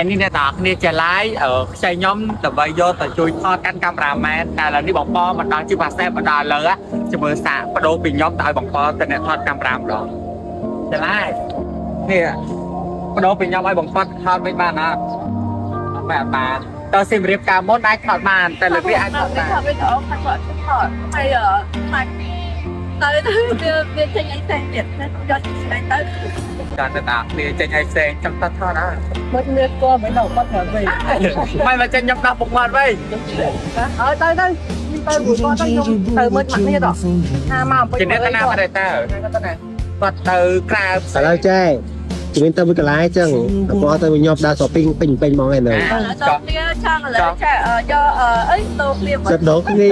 នេះអ្នកតាគ្នាចេះឡាយខ្ចីខ្ញុំដើម្បីយកទៅជួយថតកាន់កាមេរ៉ាមែនតែឥឡូវនេះបងប៉មិនដល់ជាភាសាបណ្ដាលើជំរឿសាកបដូរពីខ្ញុំទៅឲ្យបងប៉ទៅអ្នកថតកាមេរ៉ាម្ដងចេះឡាយនេះបដូរពីខ្ញុំឲ្យបងប៉ថតវិញបានអត់បានតើសិមរៀបការមុនអាចថតបានតែលើកនេះអាចថតបានថតវីដេអូខាងគាត់ថតហើយខាងទៅវាចេញអីផ្សេងទៀតយកស្បែកទៅចាំតែតាគ្នាចេញឲ្យផ្សេងចង់ថតអើមើលនេះគាត់មិនដល់គាត់ទៅវិញមិនមកចេញខ្ញុំដោះពុកមាត់វិញទៅមួយគាត់ទៅខ្ញុំទៅមើលម៉ាក់នេះដល់ថាមកពីនេះទៅណាមកដែរតើគាត់ទៅក្រៅឥឡូវចេះជំនាញទៅមួយកន្លែងចឹងតើទៅញ៉ាំដើរ shopping ពេញហ្មងឯនៅទៅគ្នាឆាំឥឡូវចេះយកអីទៅគ្នាសិតដកគ្នា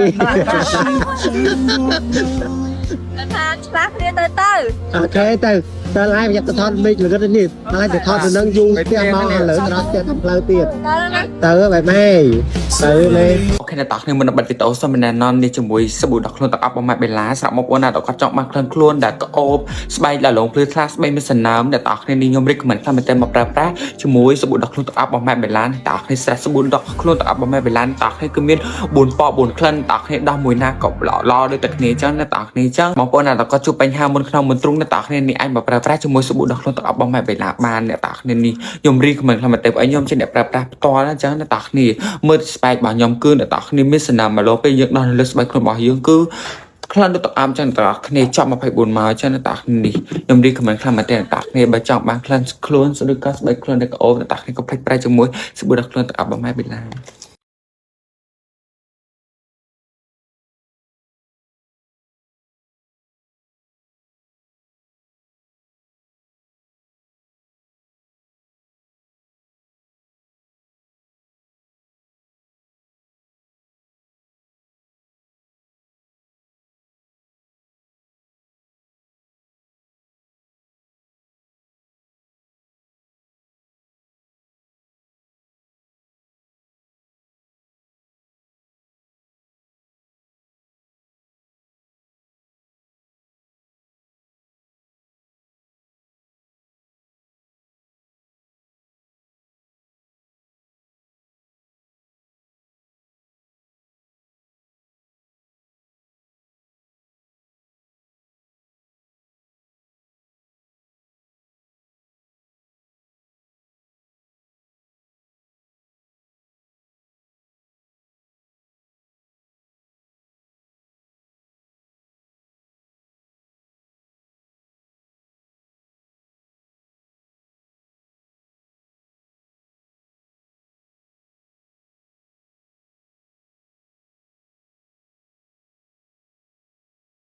ថាឆ្លាស់គ្នាទៅអូខេទៅឡាយប្រយ័ត្នទៅថតមេឃលឹកនេះឡាយទៅថតទៅនឹងយូរផ្ទះមកឥឡូវត្រង់ផ្ទះតាមផ្លូវទៀតទៅបែបម៉េទៅលេអូខេអ្នកតាគ្នាមិនបិទវីដេអូសុំណែនាំនេះជាមួយសាប៊ូដកខ្លួនទឹកអប់របស់ម៉ែបេឡាស្រាប់មកបងណាដល់គាត់ចង់បានខ្លួនដែលក្អូបស្បែកលលងភ្លឺថ្លាស្បែកមានសណើមអ្នកតាគ្នានេះខ្ញុំរីកមិនខ្លះមែនតែមកប្រើប្រាស់ជាមួយសាប៊ូដកខ្លួនទឹកអប់របស់ម៉ែបេឡាអ្នកតាគ្នាស្រេចសាប៊ូដកខ្លួនទឹកអប់របស់ម៉ែបេឡាអ្នកតាគ្នាគឺមាន4ពណ៌4ក្លិនអ្នកតាគ្នាដោះមួយណាក៏ល្អដូចតែគ្នាចឹងអ្នកតាគ្នាចឹងបងប្អូនណាដល់គាត់ជួបបញ្ហាមុនក្នុងមុនទ្រុងអ្នកតាគ្នានេះអាចមកប្រើប្រាស់ជាមួយសាប៊ូដកខ្លួនទឹកអប់របស់ម៉ែបេឡាបានអ្នកតាគ្នានេះខ្ញុំរីកមិនខ្លះមែនតែឲ្យខ្ញុំជាអ្នកប្រើប្រាស់ផ្ទាល់ចឹងអ្នកតាគ្នាមើលស្បែករបស់ខ្ញុំគឺអ្នកតាគ្នាមានសណើមមកលោពេលយើងដោះនៅលើស្បែកខ្លួនរបស់យើងគឺក្លិនដូចទឹកអាមចឹងអ្នកតាគ្នាចប់24ម៉ោងចឹងអ្នកតាគ្នានេះខ្ញុំរីកមិនខ្លះមែនតែអ្នកតាគ្នាបើចង់បានក្លិនខ្លួនឬក៏ស្បែកខ្លួនដែលក្អូបអ្នកតាគ្នាក៏ផ្លេចប្រែជាមួយសាប៊ូដកខ្លួនទឹកអប់របស់ម៉ែបេឡា